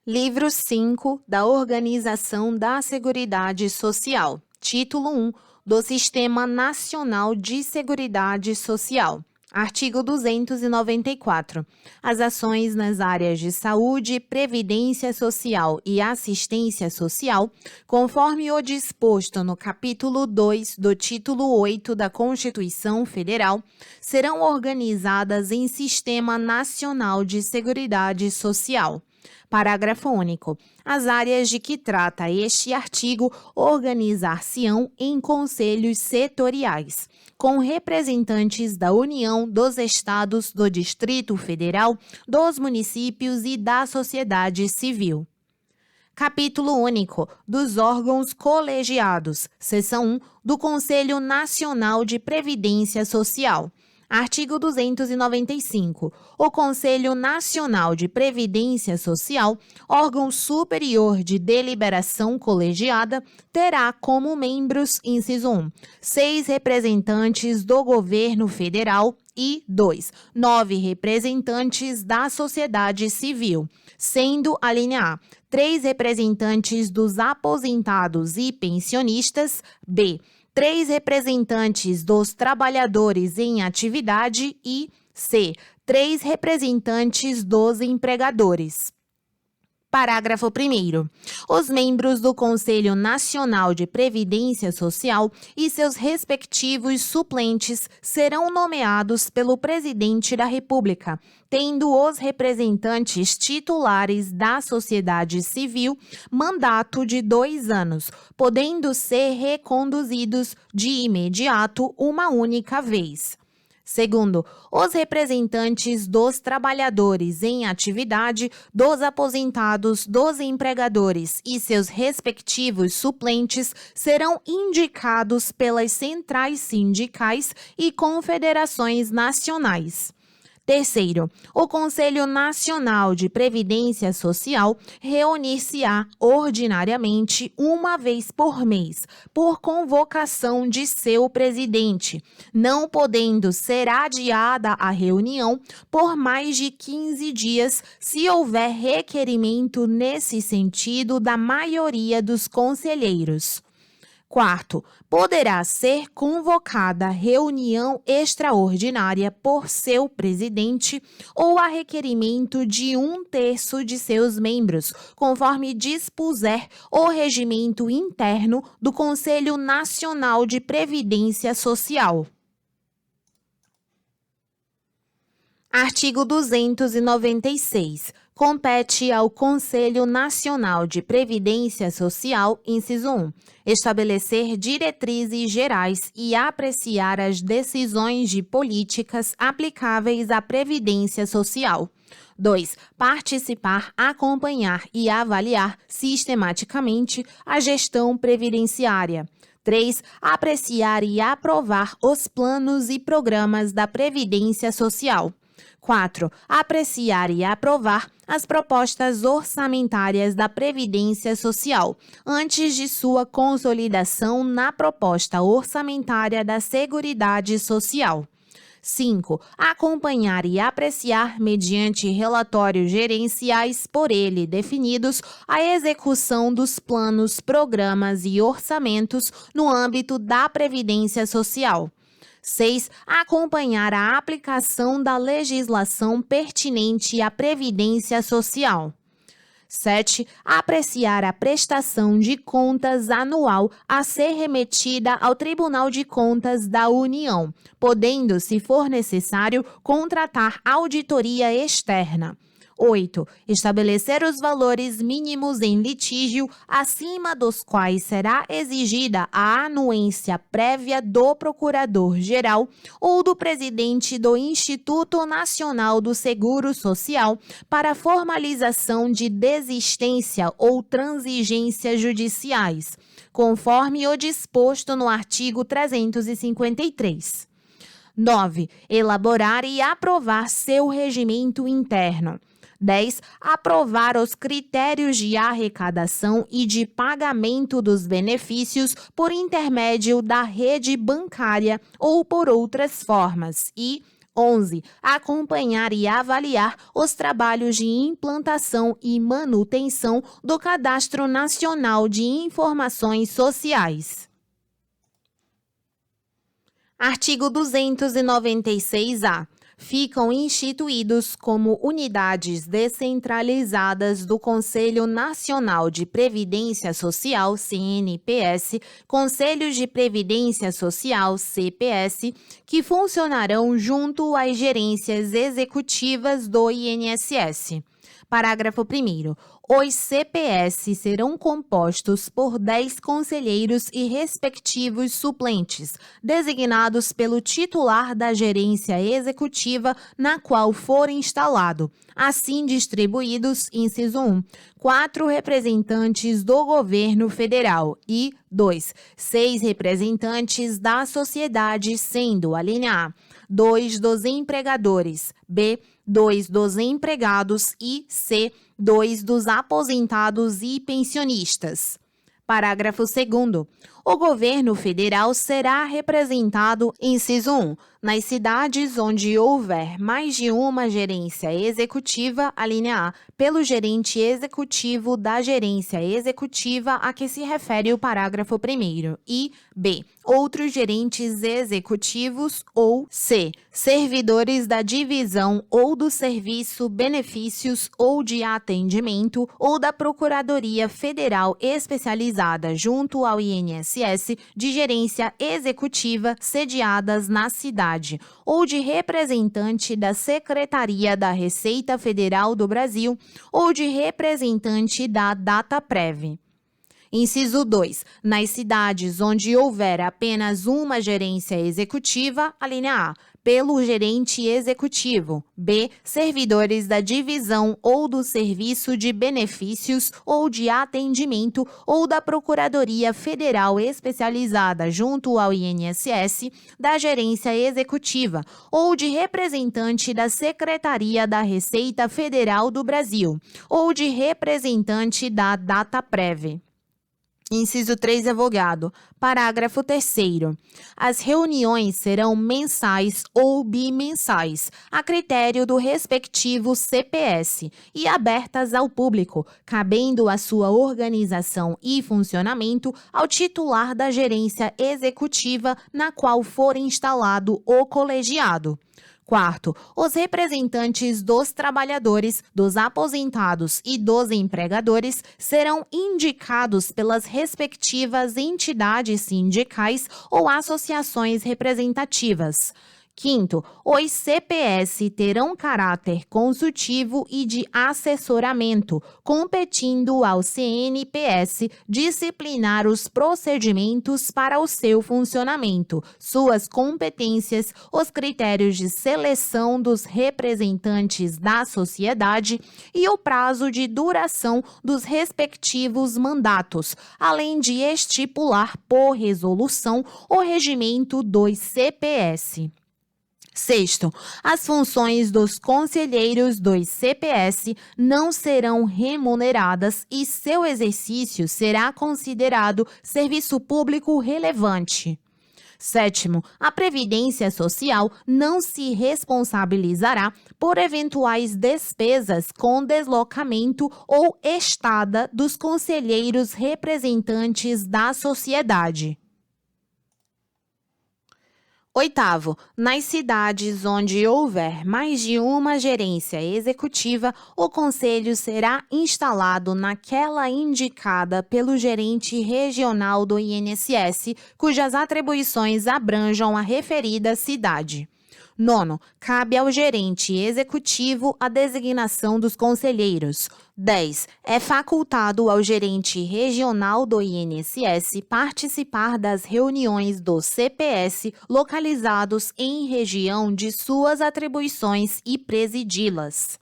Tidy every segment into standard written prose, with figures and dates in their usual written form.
Livro 5 da Organização da Seguridade Social. Título 1 do Sistema Nacional de Seguridade Social. Artigo 294. As ações nas áreas de saúde, previdência social e assistência social, conforme o disposto no capítulo 2 do título 8 da Constituição Federal, serão organizadas em Sistema Nacional de Seguridade Social. Parágrafo único. As áreas de que trata este artigo organizar-se-ão em conselhos setoriais, com representantes da União, dos Estados, do Distrito Federal, dos municípios e da sociedade civil. Capítulo único dos órgãos colegiados, seção 1 do Conselho Nacional de Previdência Social. Artigo 295. O Conselho Nacional de Previdência Social, órgão superior de deliberação colegiada, terá como membros, inciso 1, 6 representantes do governo federal e 2, 9 representantes da sociedade civil, sendo a linha A, 3 representantes dos aposentados e pensionistas, B, 3 representantes dos trabalhadores em atividade e C, 3 representantes dos empregadores. Parágrafo 1º. Os membros do Conselho Nacional de Previdência Social e seus respectivos suplentes serão nomeados pelo Presidente da República, tendo os representantes titulares da sociedade civil mandato de 2 anos, podendo ser reconduzidos de imediato uma única vez. Segundo, os representantes dos trabalhadores em atividade, dos aposentados, dos empregadores e seus respectivos suplentes serão indicados pelas centrais sindicais e confederações nacionais. Terceiro, o Conselho Nacional de Previdência Social reunir-se-á ordinariamente uma vez por mês, por convocação de seu presidente, não podendo ser adiada a reunião por mais de 15 dias, se houver requerimento nesse sentido da maioria dos conselheiros. Quarto, poderá ser convocada reunião extraordinária por seu presidente ou a requerimento de 1/3 de seus membros, conforme dispuser o regimento interno do Conselho Nacional de Previdência Social. Artigo 296. Compete ao Conselho Nacional de Previdência Social, inciso 1, estabelecer diretrizes gerais e apreciar as decisões de políticas aplicáveis à Previdência Social. 2. Participar, acompanhar e avaliar sistematicamente a gestão previdenciária. 3. Apreciar e aprovar os planos e programas da Previdência Social. 4. Apreciar e aprovar as propostas orçamentárias da Previdência Social, antes de sua consolidação na proposta orçamentária da Seguridade Social. 5. Acompanhar e apreciar, mediante relatórios gerenciais por ele definidos, a execução dos planos, programas e orçamentos no âmbito da Previdência Social. 6. Acompanhar a aplicação da legislação pertinente à Previdência Social. 7. Apreciar a prestação de contas anual a ser remetida ao Tribunal de Contas da União, podendo, se for necessário, contratar auditoria externa. 8. Estabelecer os valores mínimos em litígio, acima dos quais será exigida a anuência prévia do Procurador-Geral ou do presidente do Instituto Nacional do Seguro Social para formalização de desistência ou transigência judiciais, conforme o disposto no artigo 353. 9. Elaborar e aprovar seu regimento interno. 10. Aprovar os critérios de arrecadação e de pagamento dos benefícios por intermédio da rede bancária ou por outras formas. E 11. Acompanhar e avaliar os trabalhos de implantação e manutenção do Cadastro Nacional de Informações Sociais. Artigo 296-A. Ficam instituídos como unidades descentralizadas do Conselho Nacional de Previdência Social, CNPS, Conselhos de Previdência Social, CPS, que funcionarão junto às gerências executivas do INSS. Parágrafo 1º. Os CPS serão compostos por 10 conselheiros e respectivos suplentes, designados pelo titular da gerência executiva na qual for instalado, assim distribuídos, inciso 1, 4 representantes do governo federal e 2, 6 representantes da sociedade, sendo a linha A, 2 dos empregadores, B, 2 dos empregados e C, 2 dos aposentados e pensionistas. Parágrafo 2º. O governo federal será representado, inciso 1, nas cidades onde houver mais de uma gerência executiva, a linha A, pelo gerente executivo da gerência executiva a que se refere o parágrafo 1º, e B, outros gerentes executivos, ou C, servidores da divisão ou do serviço, benefícios ou de atendimento ou da Procuradoria Federal especializada junto ao INSS de gerência executiva sediadas na cidade, ou de representante da Secretaria da Receita Federal do Brasil, ou de representante da Dataprev. Inciso 2. Nas cidades onde houver apenas uma gerência executiva, a linha A, pelo gerente executivo, B, servidores da divisão ou do serviço de benefícios ou de atendimento ou da Procuradoria Federal especializada junto ao INSS, da gerência executiva ou de representante da Secretaria da Receita Federal do Brasil ou de representante da Dataprev. Inciso 3, revogado. Parágrafo 3º. As reuniões serão mensais ou bimensais, a critério do respectivo CPS, e abertas ao público, cabendo a sua organização e funcionamento ao titular da gerência executiva na qual for instalado o colegiado. Quarto, os representantes dos trabalhadores, dos aposentados e dos empregadores serão indicados pelas respectivas entidades sindicais ou associações representativas. Quinto, os CPS terão caráter consultivo e de assessoramento, competindo ao CNPS disciplinar os procedimentos para o seu funcionamento, suas competências, os critérios de seleção dos representantes da sociedade e o prazo de duração dos respectivos mandatos, além de estipular por resolução o regimento dos CPS. Sexto, as funções dos conselheiros dos CPS não serão remuneradas e seu exercício será considerado serviço público relevante. Sétimo, a Previdência Social não se responsabilizará por eventuais despesas com deslocamento ou estada dos conselheiros representantes da sociedade. Oitavo, nas cidades onde houver mais de uma gerência executiva, o conselho será instalado naquela indicada pelo gerente regional do INSS, cujas atribuições abranjam a referida cidade. Nono, cabe ao gerente executivo a designação dos conselheiros. 10. É facultado ao gerente regional do INSS participar das reuniões do CPS localizados em região de suas atribuições e presidi-las.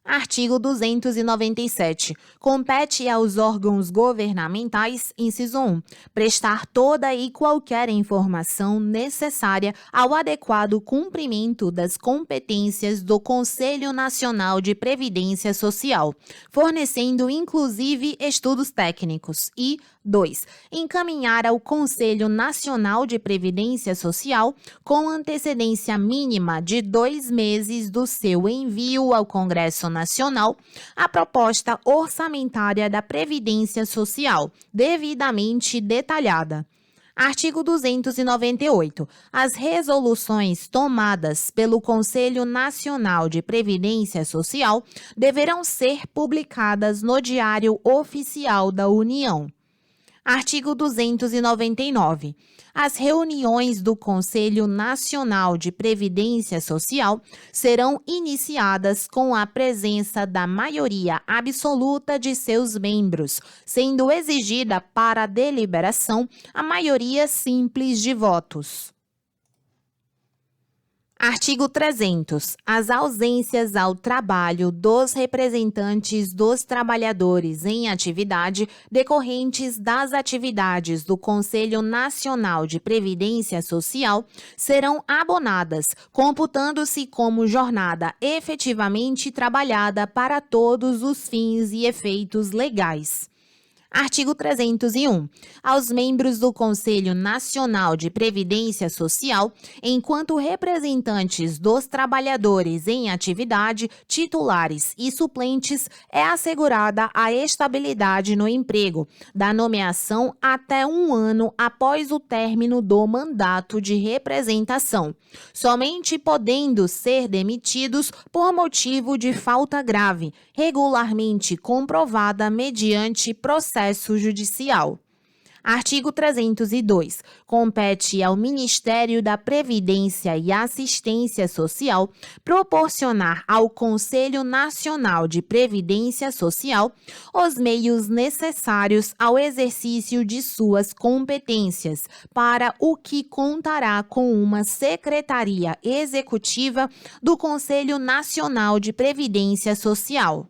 Artigo 297. Compete aos órgãos governamentais, inciso 1, prestar toda e qualquer informação necessária ao adequado cumprimento das competências do Conselho Nacional de Previdência Social, fornecendo inclusive estudos técnicos e 2. Encaminhar ao Conselho Nacional de Previdência Social, com antecedência mínima de 2 meses do seu envio ao Congresso Nacional, a proposta orçamentária da Previdência Social, devidamente detalhada. Artigo 298. As resoluções tomadas pelo Conselho Nacional de Previdência Social deverão ser publicadas no Diário Oficial da União. Artigo 299. As reuniões do Conselho Nacional de Previdência Social serão iniciadas com a presença da maioria absoluta de seus membros, sendo exigida para a deliberação a maioria simples de votos. Artigo 300. As ausências ao trabalho dos representantes dos trabalhadores em atividade decorrentes das atividades do Conselho Nacional de Previdência Social serão abonadas, computando-se como jornada efetivamente trabalhada para todos os fins e efeitos legais. Artigo 301. Aos membros do Conselho Nacional de Previdência Social, enquanto representantes dos trabalhadores em atividade, titulares e suplentes, é assegurada a estabilidade no emprego, da nomeação até 1 ano após o término do mandato de representação, somente podendo ser demitidos por motivo de falta grave, regularmente comprovada mediante processo judicial. Artigo 302. Compete ao Ministério da Previdência e Assistência Social proporcionar ao Conselho Nacional de Previdência Social os meios necessários ao exercício de suas competências, para o que contará com uma Secretaria Executiva do Conselho Nacional de Previdência Social.